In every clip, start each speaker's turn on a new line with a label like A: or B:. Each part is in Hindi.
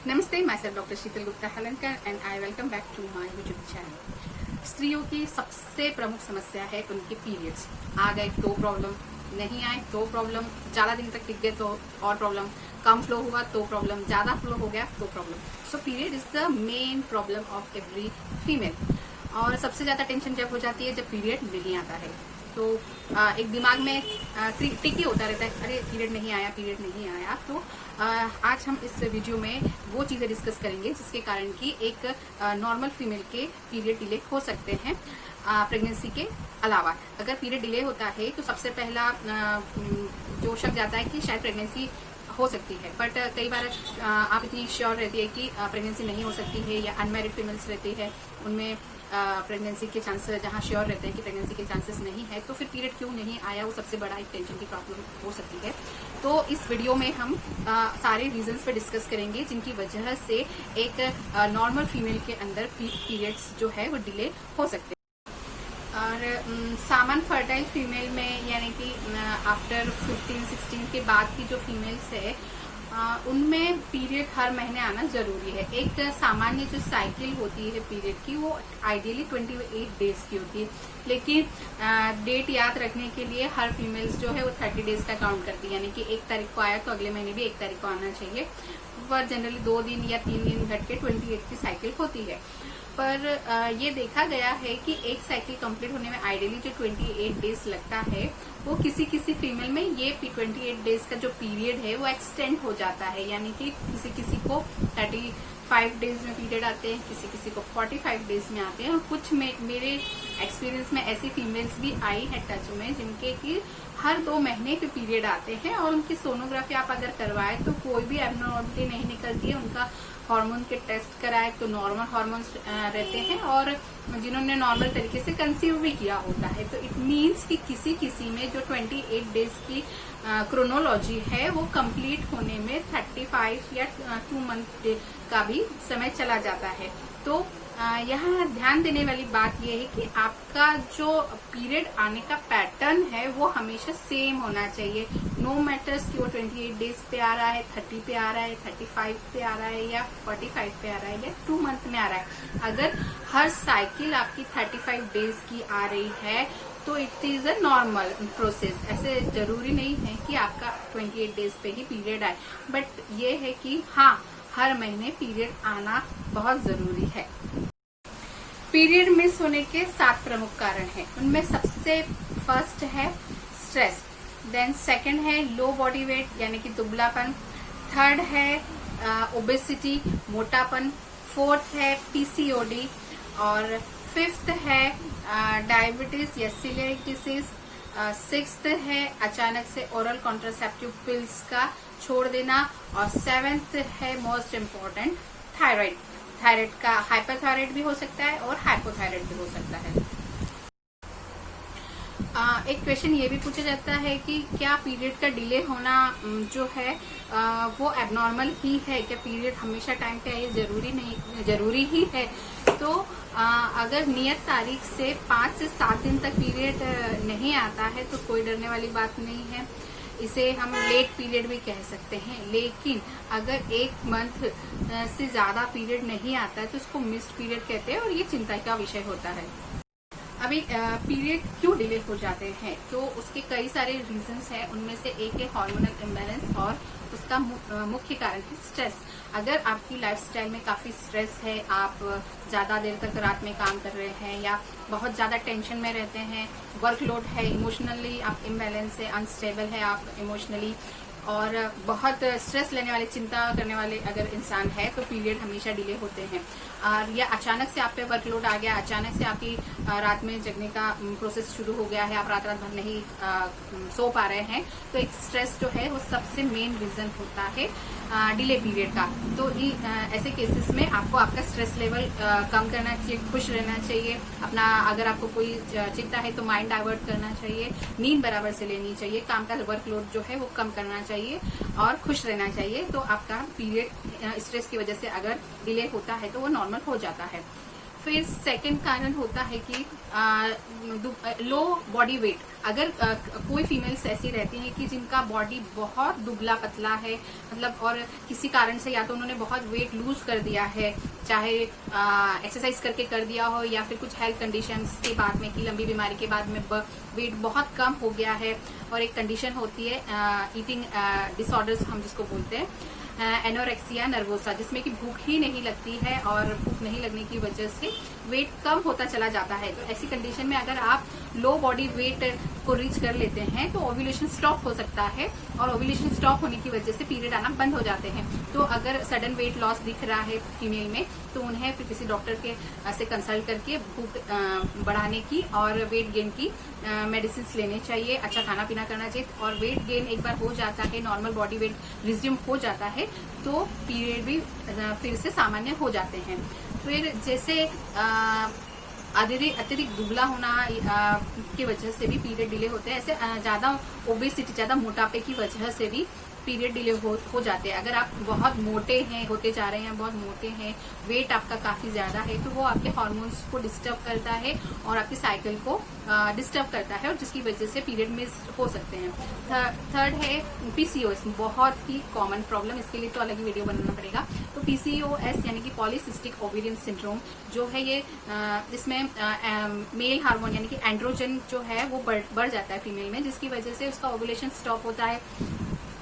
A: नमस्ते, myself doctor Sheetal Gupta Halankar and I welcome back to my YouTube channel. स्त्रियों की सबसे प्रमुख समस्या है उनके पीरियड्स। आ गए तो प्रॉब्लम, नहीं आए तो प्रॉब्लम, ज्यादा दिन तक टिक गए तो और प्रॉब्लम, कम फ्लो हुआ तो प्रॉब्लम, ज्यादा फ्लो हो गया तो problem. So period is the main problem of every female. और सबसे ज्यादा टेंशन जब हो जाती है जब पीरियड नहीं आता है। तो एक दिमाग में टिक ही होता रहता है, अरे पीरियड नहीं आया, पीरियड नहीं आया। तो आज हम इस वीडियो में वो चीजें डिस्कस करेंगे जिसके कारण कि एक नॉर्मल फीमेल के पीरियड डिले हो सकते हैं प्रेगनेंसी के अलावा। अगर पीरियड डिले होता है तो सबसे पहला जो शक जाता है कि शायद प्रेगनेंसी हो सकती है, बट कई बार आप इतनी श्योर रहती है कि प्रेगनेंसी नहीं हो सकती है, या अनमैरिड फीमेल्स रहती है उनमें प्रेगनेंसी के चांसेस जहां श्योर रहते हैं कि प्रेगनेंसी के चांसेस नहीं है, तो फिर पीरियड क्यों नहीं आया, वो सबसे बड़ा एक टेंशन की प्रॉब्लम हो सकती है। तो इस वीडियो में हम सारे रीजंस पे डिस्कस करेंगे जिनकी वजह से एक नॉर्मल फीमेल के अंदर पीरियड्स जो है वो डिले हो सकते हैं। और सामान फर्टाइल फीमेल में यानी कि आफ्टर 15-16 के बाद की जो फीमेल्स है उनमें पीरियड हर महीने आना जरूरी है। एक सामान्य जो साइकिल होती है पीरियड की वो आइडियली 28 डेज की होती है, लेकिन डेट याद रखने के लिए हर फीमेल्स जो है वो 30 डेज का काउंट करती है, यानी कि 1 तारीख को आया तो अगले महीने भी 1 तारीख को आना चाहिए। पर जनरली 2 दिन या 3 दिन घट के 28 की साइकिल होती है। पर ये देखा गया है कि एक साइकिल कंप्लीट होने में आइडियली जो 28 डेज लगता है वो किसी किसी फीमेल में ये 28 डेज का जो पीरियड है वो एक्सटेंड हो जाता है, यानी कि किसी किसी को 35 डेज में पीरियड आते हैं, किसी किसी को 45 डेज में आते हैं। और कुछ मेरे एक्सपीरियंस में ऐसी फीमेल्स भी आई है टच में जिनके कि हर 2 महीने के पीरियड आते हैं, और उनकी सोनोग्राफी आप अगर करवाए तो कोई भी एबनॉर्मलिटी नहीं निकलती है। उनका हार्मोन के टेस्ट कराए तो नॉर्मल हार्मोन्स रहते हैं, और जिन्होंने नॉर्मल तरीके से कंसीव भी किया होता है। तो इट मीन्स कि किसी किसी में जो 28 डेज की क्रोनोलॉजी है वो कंप्लीट होने में 35 या 2 मंथ का भी समय चला जाता है। तो यहाँ ध्यान देने वाली बात यह है कि आपका जो पीरियड आने का पैटर्न है वो हमेशा सेम होना चाहिए। नो मैटर्स कि वो 28 डेज पे आ रहा है, 30 पे आ रहा है, 35 पे आ रहा है, या 45 पे आ रहा है, या 2 मंथ में आ रहा है। अगर हर साइकिल आपकी 35 डेज की आ रही है तो it is a normal process. ऐसे जरूरी नहीं है कि आपका 28 डेज पे ही पीरियड आए, बट ये है कि हाँ, हर महीने पीरियड आना बहुत जरूरी है। पीरियड मिस होने के 7 प्रमुख कारण हैं। उनमें सबसे फर्स्ट है स्ट्रेस, देन सेकंड है लो बॉडी वेट यानी कि दुबलापन, थर्ड है ओबेसिटी मोटापन, फोर्थ है पीसीओडी, और फिफ्थ है डायबिटीज या सीलिएक डिसीज, सिक्स्थ है अचानक से ओरल कॉन्ट्रासेप्टिव पिल्स का छोड़ देना, और 7th है मोस्ट इम्पोर्टेंट थायराइड। थायराइड का हाइपरथायराइड भी हो सकता है और हाइपोथायराइड भी हो सकता है। एक क्वेश्चन ये भी पूछा जाता है कि क्या पीरियड का डिले होना जो है वो एबनॉर्मल ही है, क्या पीरियड हमेशा टाइम पे आए जरूरी ही है। तो अगर नियत तारीख से 5 से 7 दिन तक पीरियड नहीं आता है तो कोई डरने वाली बात नहीं है, इसे हम लेट पीरियड भी कह सकते हैं। लेकिन अगर 1 मंथ से ज्यादा पीरियड नहीं आता है तो उसको मिस्ड पीरियड कहते हैं, और ये चिंता का विषय होता है। अभी पीरियड क्यों डिले हो जाते हैं, तो उसके कई सारे रीजंस हैं। उनमें से एक है हार्मोनल इम्बैलेंस, और उसका मुख्य कारण है स्ट्रेस। अगर आपकी लाइफस्टाइल में काफी स्ट्रेस है, आप ज्यादा देर तक रात में काम कर रहे हैं, या बहुत ज्यादा टेंशन में रहते हैं, वर्कलोड है, इमोशनली आप इम्बैलेंस है, अनस्टेबल है आप इमोशनली, और बहुत स्ट्रेस लेने वाले, चिंता करने वाले अगर इंसान है तो पीरियड हमेशा डिले होते हैं। और या अचानक से आप पे वर्कलोड आ गया, अचानक से आपकी रात में जगने का प्रोसेस शुरू हो गया है, आप रात भर नहीं सो पा रहे हैं, तो एक स्ट्रेस जो है वो सबसे मेन रीजन होता है डिले पीरियड का। तो ऐसे केसेस में आपको आपका स्ट्रेस लेवल कम करना चाहिए, खुश रहना चाहिए अपना। अगर आपको कोई चिंता है तो माइंड डाइवर्ट करना चाहिए, नींद बराबर से लेनी चाहिए, काम का वर्कलोड जो है वो कम करना चाहिए, और खुश रहना चाहिए। तो आपका पीरियड स्ट्रेस की वजह से अगर डिले होता है तो वो नॉर्मल हो जाता है। फिर सेकंड कारण होता है कि लो बॉडी वेट। अगर कोई फीमेल्स ऐसी रहती हैं कि जिनका बॉडी बहुत दुबला पतला है, मतलब और किसी कारण से या तो उन्होंने बहुत वेट लूज कर दिया है, चाहे एक्सरसाइज करके कर दिया हो या फिर कुछ हेल्थ कंडीशंस के बाद में, कि लंबी बीमारी के बाद में वेट बहुत कम हो गया है। और एक कंडीशन होती है ईटिंग डिसऑर्डर्स हम जिसको बोलते हैं, एनोरेक्सिया नर्वोसा, जिसमें कि भूख ही नहीं लगती है और भूख नहीं लगने की वजह से वेट कम होता चला जाता है। तो ऐसी कंडीशन में अगर आप लो बॉडी वेट को रीच कर लेते हैं तो ओव्यूलेशन स्टॉप हो सकता है, और ओव्यूलेशन स्टॉप होने की वजह से पीरियड आना बंद हो जाते हैं। तो अगर सडन वेट लॉस दिख रहा है फीमेल में तो उन्हें फिर किसी डॉक्टर के से कंसल्ट करके भूख बढ़ाने की और वेट गेन की मेडिसिन लेने चाहिए, अच्छा खाना पीना करना चाहिए। और वेट गेन एक बार हो जाता है, नॉर्मल बॉडी वेट रिज्यूम हो जाता है, तो पीरियड भी फिर से सामान्य हो जाते हैं। फिर जैसे अतिरिक्त दुबला होना की वजह से भी पीरियड डिले होते हैं। ऐसे ज्यादा ओबेसिटी, ज्यादा मोटापे की वजह से भी पीरियड डिले हो जाते हैं। अगर आप बहुत मोटे हैं, होते जा रहे हैं, बहुत मोटे हैं, वेट आपका काफी ज्यादा है, तो वो आपके हार्मोन्स को डिस्टर्ब करता है और आपकी साइकिल को डिस्टर्ब करता है, और जिसकी वजह से पीरियड मिस हो सकते हैं। थर्ड है पीसीओएस, बहुत ही कॉमन प्रॉब्लम, इसके लिए तो अलग ही वीडियो बनाना पड़ेगा। तो पीसीओएस यानी कि पॉलीसिस्टिक ओवेरियन सिंड्रोम जो है, ये इसमें मेल हार्मोन यानी कि एंड्रोजन जो है वो बढ़ जाता है फीमेल में, जिसकी वजह से उसका ओव्यूलेशन स्टॉप होता है।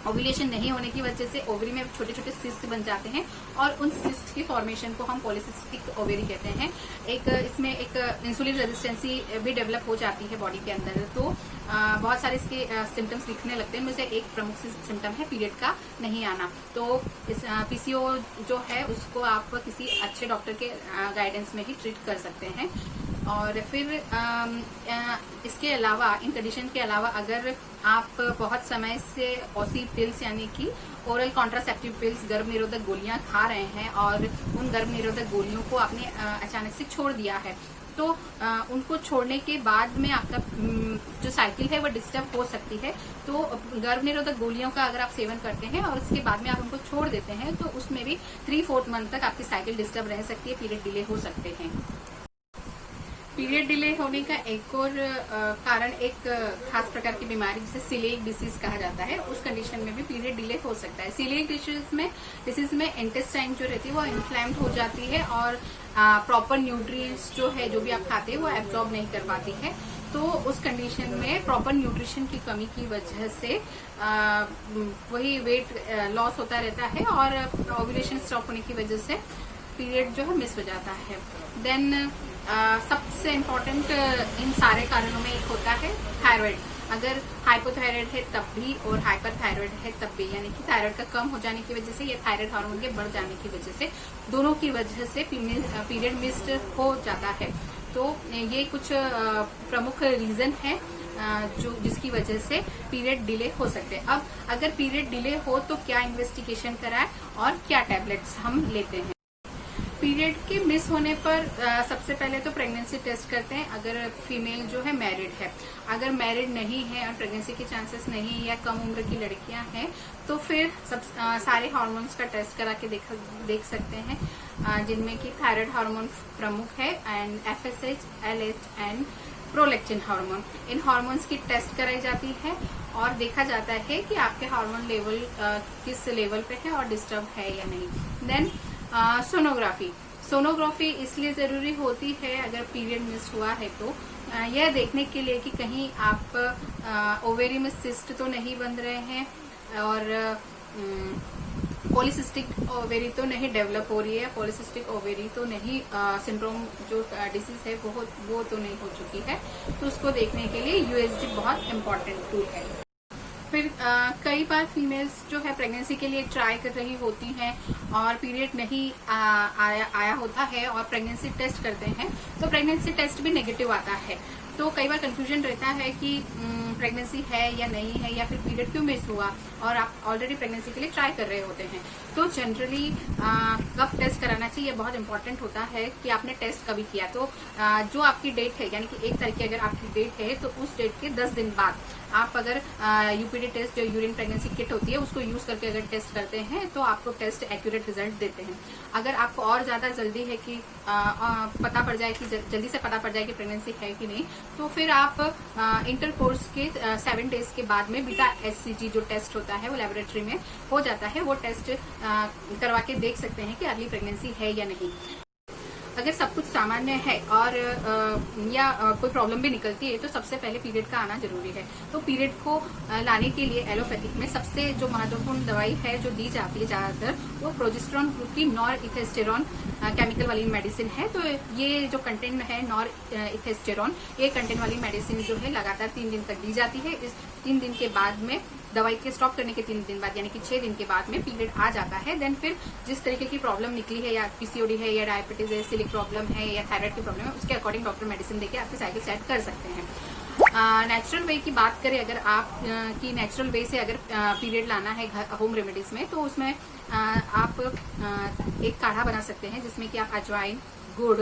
A: ओव्यूलेशन नहीं होने की वजह से ओवरी में छोटे छोटे सिस्ट बन जाते हैं, और उन सिस्ट की फॉर्मेशन को हम पॉलीसिस्टिक ओवरी कहते हैं। इसमें एक इंसुलिन रेजिस्टेंसी भी डेवलप हो जाती है बॉडी के अंदर। तो बहुत सारे इसके सिम्टम्स दिखने लगते हैं, मुझे एक प्रमुख सिम्टम है पीरियड का नहीं आना। तो इस पीसीओ जो है उसको आप किसी अच्छे डॉक्टर के गाइडेंस में ही ट्रीट कर सकते हैं। और फिर इसके अलावा, इन कंडीशन के अलावा, अगर आप बहुत समय से ओसी पिल्स यानी कि ओरल कॉन्ट्रासेप्टिव पिल्स, गर्भ निरोधक गोलियां खा रहे हैं और उन गर्भ निरोधक गोलियों को आपने अचानक से छोड़ दिया है, तो उनको छोड़ने के बाद में आपका जो साइकिल है वो डिस्टर्ब हो सकती है। तो गर्भ निरोधक गोलियों का अगर आप सेवन करते हैं और उसके बाद में आप उनको छोड़ देते हैं तो उसमें भी 3/4 मंथ तक आपकी साइकिल डिस्टर्ब रह सकती है, पीरियड डिले हो सकते हैं। पीरियड डिले होने का एक और कारण एक खास प्रकार की बीमारी जिसे सीलिएक डिसीज कहा जाता है, उस कंडीशन में भी पीरियड डिले हो सकता है। सीलिएक डिसीज में इंटेस्टाइन जो रहती है वो इन्फ्लेम्ड हो जाती है और प्रॉपर न्यूट्रिएंट्स जो है, जो भी आप खाते हैं, वो एब्जॉर्ब नहीं कर पाती है। तो उस कंडीशन में प्रॉपर न्यूट्रिशन की कमी की वजह से वही वेट लॉस होता रहता है और ओव्यूलेशन स्टॉप होने की वजह से पीरियड जो है मिस हो जाता है। देन सबसे इम्पोर्टेंट इन सारे कारणों में एक होता है थायराइड। अगर हाइपोथायराइड है तब भी और हाइपरथायराइड है तब भी, यानी कि थायराइड का कम हो जाने की वजह से या थायराइड हार्मोन के बढ़ जाने की वजह से, दोनों की वजह से पीरियड मिस्ड हो जाता है। तो ये कुछ प्रमुख रीजन है जो जिसकी वजह से पीरियड डिले हो सकते हैं। अब अगर पीरियड डिले हो तो क्या इन्वेस्टिगेशन कराएं और क्या टैबलेट्स हम लेते हैं। पीरियड के मिस होने पर सबसे पहले तो प्रेगनेंसी टेस्ट करते हैं, अगर फीमेल जो है मैरिड है। अगर मैरिड नहीं है और प्रेगनेंसी के चांसेस नहीं या कम उम्र की लड़कियां हैं तो फिर सारे हार्मोन्स का टेस्ट करा के देख सकते हैं, जिनमें कि थायराइड हार्मोन प्रमुख है and FSH, LH and prolactin hormone. In hormones की टेस्ट कराई जाती है और देखा जाता है कि आपके हार्मोन लेवल किस लेवल पे है और डिस्टर्ब है या नहीं। देन सोनोग्राफी इसलिए जरूरी होती है अगर पीरियड मिस हुआ है तो यह देखने के लिए कि कहीं आप ओवेरी में सिस्ट तो नहीं बन रहे हैं और पॉलीसिस्टिक ओवेरी तो नहीं डेवलप हो रही है, पॉलीसिस्टिक ओवेरी तो नहीं सिंड्रोम जो डिसीज है वो तो नहीं हो चुकी है। तो उसको देखने के लिए USG बहुत इम्पोर्टेंट टूल है। फिर कई बार फीमेल्स जो है प्रेगनेंसी के लिए ट्राई कर रही होती हैं और पीरियड नहीं आया होता है और प्रेगनेंसी टेस्ट करते हैं तो प्रेगनेंसी टेस्ट भी नेगेटिव आता है। तो कई बार कंफ्यूजन रहता है कि प्रेगनेंसी है या नहीं है, या फिर पीरियड क्यों मिस हुआ, और आप ऑलरेडी प्रेगनेंसी के लिए ट्राई कर रहे होते हैं, तो जनरली कब टेस्ट कराना चाहिए बहुत इंपॉर्टेंट होता है कि आपने टेस्ट कभी किया। तो जो आपकी डेट है, यानी कि 1 तारीख की अगर आपकी डेट है, तो उस डेट के 10 दिन बाद आप अगर यूपीडी टेस्ट, जो यूरिन प्रेगनेंसी किट होती है, उसको यूज करके अगर टेस्ट करते हैं तो आपको टेस्ट एक्यूरेट रिजल्ट देते हैं। अगर आपको और ज्यादा जल्दी है कि पता पड़ जाए कि जल्दी से पता पड़ जाए कि प्रेगनेंसी है कि नहीं, तो फिर आप इंटरकोर्स के 7 डेज के बाद में बीटा एचसीजी जो टेस्ट होता है वो लेबोरेटरी में हो जाता है, वो टेस्ट करवा के देख सकते हैं कि अर्ली प्रेगनेंसी है या नहीं। अगर सब कुछ सामान्य है और कोई प्रॉब्लम भी निकलती है, तो सबसे पहले पीरियड का आना जरूरी है। तो पीरियड को लाने के लिए एलोपैथिक में सबसे जो महत्वपूर्ण दवाई है जो दी जाती है ज्यादातर, वो प्रोजेस्टेरॉन ग्रुप की नॉरइथेस्टेरॉन केमिकल वाली मेडिसिन है। तो ये जो कंटेंट है नॉरइथेस्टेरॉन, ये कंटेंट वाली मेडिसिन जो है लगातार 3 दिन तक दी जाती है। इस 3 दिन के बाद में दवाई के स्टॉप करने के 3 दिन बाद, यानी कि 6 दिन के बाद में पीरियड आ जाता है। देन फिर जिस तरीके की प्रॉब्लम निकली है, या पीसीओडी है, या डायबिटीज है, सिलिक प्रॉब्लम है, या थायराइड की प्रॉब्लम है, उसके अकॉर्डिंग डॉक्टर मेडिसिन देके आपकी साइकिल सेट कर सकते हैं। नेचुरल वे की बात करें, अगर आप की नेचुरल वे से अगर पीरियड लाना है होम रेमेडीज में, तो उसमें आप एक काढ़ा बना सकते हैं जिसमें कि आप अजवाइन, गुड़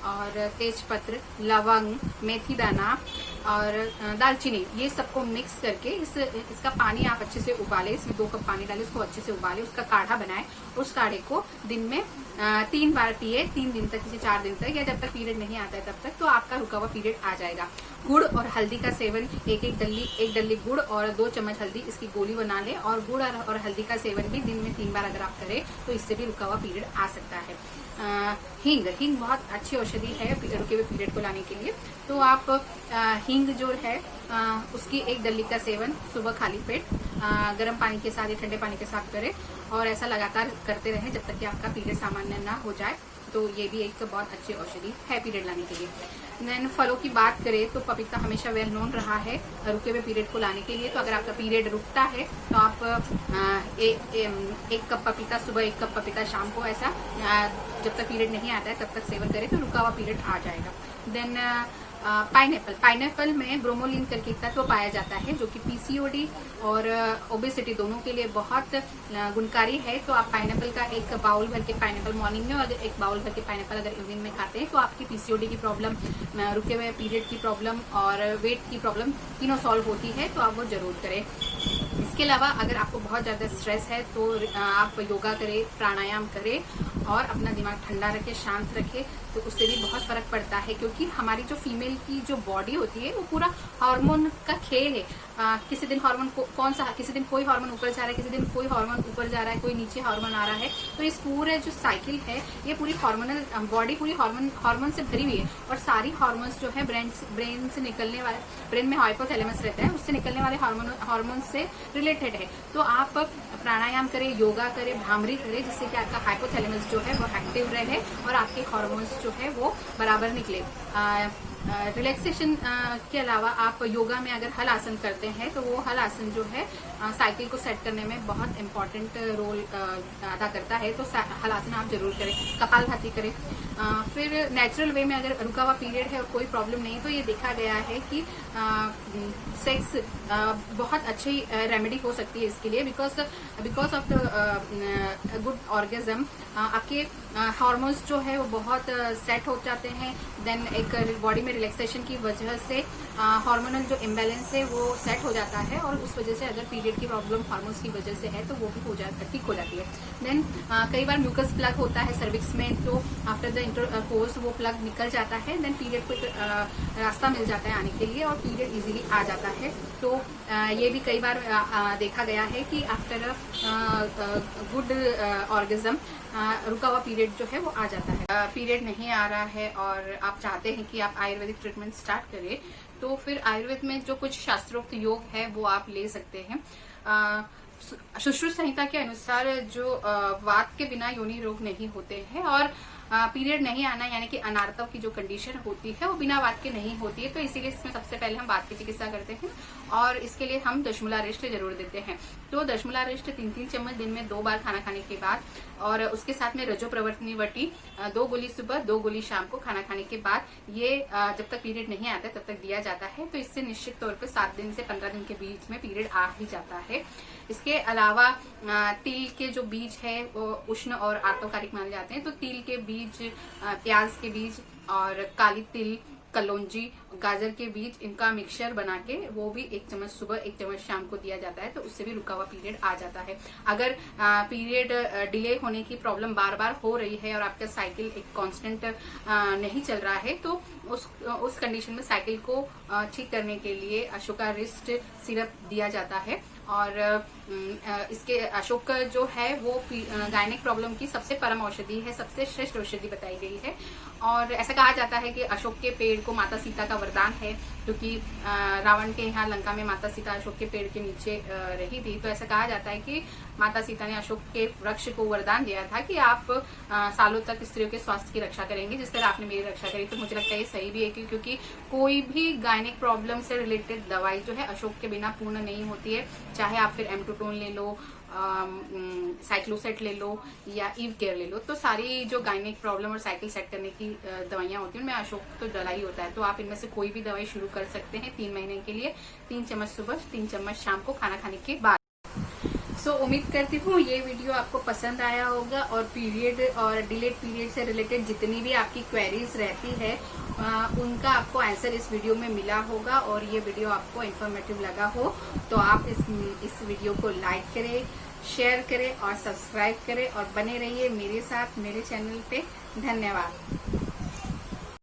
A: और तेजपत्र, लवंग, मेथी दाना और दालचीनी, ये सबको मिक्स करके इसका पानी आप अच्छे से उबाले, इसमें 2 कप पानी डालें, उसको अच्छे से उबाले, उसका काढ़ा बनाए। उस काढ़े को दिन में 3 बार पिए, 3 दिन तक, जैसे 4 दिन तक, या जब तक पीरियड नहीं आता है तब तक, तो आपका रुका हुआ पीरियड आ जाएगा। गुड़ और हल्दी का सेवन, एक डल्ली गुड़ और 2 चम्मच हल्दी, इसकी गोली बना ले, और गुड़ और हल्दी का सेवन भी दिन में 3 बार अगर आप करें, तो इससे भी रुका हुआ पीरियड आ सकता है। हींग बहुत अच्छी औषधि है रुके हुए पीरियड को लाने के लिए। तो आप हींग जो है उसकी 1 डल्ली का सेवन सुबह खाली पेट गर्म पानी के साथ या ठंडे पानी के साथ करें, और ऐसा लगातार करते रहें जब तक कि आपका पीरियड सामान्य ना हो जाए। तो ये भी एक बहुत अच्छी औषधि है पीरियड लाने के लिए। देन फलों की बात करें तो पपीता हमेशा वेल नोन रहा है रुके हुए पीरियड को लाने के लिए। तो अगर आपका पीरियड रुकता है तो आप 1 कप पपीता सुबह, 1 कप पपीता शाम को, ऐसा जब तक पीरियड नहीं आता है तब तक सेवन करें, तो रुका हुआ पीरियड आ जाएगा। देन पाइनएप्पल में ब्रोमोलिन करके एक तत्व पाया जाता है जो कि पीसीओडी और ओबेसिटी दोनों के लिए बहुत गुणकारी है। तो आप पाइनएप्पल का 1 बाउल भर के पाइनएप्पल मॉर्निंग में, और 1 बाउल भर के पाइनएप्पल अगर इवनिंग में खाते हैं, तो आपकी पीसीओडी की प्रॉब्लम, रुके हुए पीरियड की प्रॉब्लम और वेट की प्रॉब्लम तीनों सॉल्व होती है। तो आप वो जरूर करें। इसके अलावा अगर आपको बहुत ज्यादा स्ट्रेस है तो आप योगा करें, प्राणायाम करें और अपना दिमाग ठंडा रखें, शांत रखें, तो उससे भी बहुत फर्क पड़ता है। क्योंकि हमारी जो फीमेल की जो बॉडी होती है वो पूरा हार्मोन का खेल है। किसी दिन हार्मोन किसी दिन कोई हार्मोन ऊपर जा रहा है, किसी दिन कोई हार्मोन ऊपर जा रहा है, कोई नीचे हार्मोन आ रहा है। तो इस पूरे जो साइकिल है, ये पूरी हार्मोनल बॉडी पूरी हार्मोन से भरी हुई है, और सारी हार्मोन्स जो है ब्रेन से निकलने वाले, ब्रेन में हाइपोथैलेमस रहता है, उससे निकलने वाले हार्मोन से रिलेटेड है। तो आप प्राणायाम करें, योगा करें, भ्रामरी करें, जिससे कि आपका हाइपोथैलेमस जो है वो एक्टिव रहे और आपके हार्मोन्स जो है वो बराबर निकले। रिलैक्सेशन के अलावा आप योगा में अगर हल आसन करते हैं, तो वो हल आसन जो है साइकिल को सेट करने में बहुत इंपॉर्टेंट रोल अदा करता है। तो हल आसन आप जरूर करें, कपालभाति करें। फिर नेचुरल वे में अगर रुका हुआ पीरियड है और कोई प्रॉब्लम नहीं, तो ये देखा गया है कि सेक्स बहुत अच्छी रेमेडी हो सकती है इसके लिए, because of the good orgasm आपके हार्मोन्स जो है वो बहुत सेट हो जाते हैं। देन एक बॉडी में रिलैक्सेशन की वजह से हार्मोनल जो इम्बैलेंस है वो सेट हो जाता है, और उस वजह से अगर पीरियड की प्रॉब्लम हार्मोन्स की वजह से है तो वो भी ठीक हो जाती है। देन कई बार म्यूकस प्लग होता है सर्विक्स में, तो आफ्टर द इंटरकोर्स वो प्लग निकल जाता है। देन पीरियड को एक रास्ता मिल जाता है आने के लिए, और पीरियड इजीली आ जाता है। तो ये भी कई बार देखा गया है कि आफ्टर गुड ऑर्गेजम रुका हुआ पीरियड जो है वो आ जाता है। पीरियड नहीं आ रहा है और आप चाहते हैं कि आप आयुर्वेदिक ट्रीटमेंट स्टार्ट करें, तो फिर आयुर्वेद में जो कुछ शास्त्रोक्त योग है वो आप ले सकते हैं। सुश्रुत संहिता के अनुसार जो वात के बिना योनि रोग नहीं होते हैं, और पीरियड नहीं आना यानी कि अनार्तव की जो कंडीशन होती है वो बिना वात के नहीं होती है। तो इसीलिए इसमें सबसे पहले हम वात की चिकित्सा करते हैं, और इसके लिए हम दशमूलारिष्ट जरूर देते हैं। तो दशमूलारिष्ट 3-3 चम्मच दिन में 2 बार खाना खाने के बाद और उसके साथ में रजो प्रवर्तनी वटी 2 गोली सुबह 2 गोली शाम को खाना खाने के बाद, ये जब तक पीरियड नहीं आता तब तक दिया जाता है। तो इससे निश्चित तौर पर 7 दिन से 15 दिन के बीच में पीरियड आ ही जाता है। इसके अलावा तिल के जो बीज है वो उष्ण और आर्तोकारिक माने जाते हैं। तो तिल के बीज, प्याज के बीज और काली तिल, कलौंजी, गाजर के बीज, इनका मिक्सचर बना के वो भी 1 चम्मच सुबह 1 चम्मच शाम को दिया जाता है। तो उससे भी रुका हुआ पीरियड आ जाता है। अगर पीरियड डिले होने की प्रॉब्लम बार बार हो रही है और आपका साइकिल एक कांस्टेंट नहीं चल रहा है, तो उस कंडीशन में साइकिल को ठीक करने के लिए अशोका रिस्ट सिरप दिया जाता है। और इसके अशोक जो है वो गायनिक प्रॉब्लम की सबसे परम औषधि है, सबसे श्रेष्ठ औषधि बताई गई है। और ऐसा कहा जाता है कि अशोक के पेड़ को माता सीता का वरदान है, क्योंकि रावण के यहाँ लंका में माता सीता अशोक के पेड़ के नीचे रही थी। तो ऐसा कहा जाता है कि माता सीता ने अशोक के वृक्ष को वरदान दिया था कि आप सालों तक स्त्रियों के स्वास्थ्य की रक्षा करेंगे, जिस तरह आपने मेरी रक्षा करी। तो मुझे लगता है ये सही भी है, क्योंकि कोई भी गायनिक प्रॉब्लम से रिलेटेड दवाई जो है अशोक के बिना पूर्ण नहीं होती है। चाहे आप फिर एम्टोटोन ले लो, साइक्लोसेट ले लो या ईव केयर ले लो, तो सारी जो गायनिक प्रॉब्लम और साइकिल सेट करने की दवाइयां होती हैं उनमें अशोक तो डला ही होता है। तो आप इनमें से कोई भी दवाई शुरू कर सकते हैं 3 महीने के लिए, 3 चम्मच सुबह 3 चम्मच शाम को खाना खाने के बाद। सो उम्मीद करती हूँ ये वीडियो आपको पसंद आया होगा और पीरियड और डिलेड पीरियड से रिलेटेड जितनी भी आपकी क्वेरीज रहती है उनका आपको आंसर इस वीडियो में मिला होगा। और ये वीडियो आपको इन्फॉर्मेटिव लगा हो तो आप इस वीडियो को लाइक करें, शेयर करें और सब्सक्राइब करें और बने रहिए मेरे साथ मेरे चैनल पे। धन्यवाद।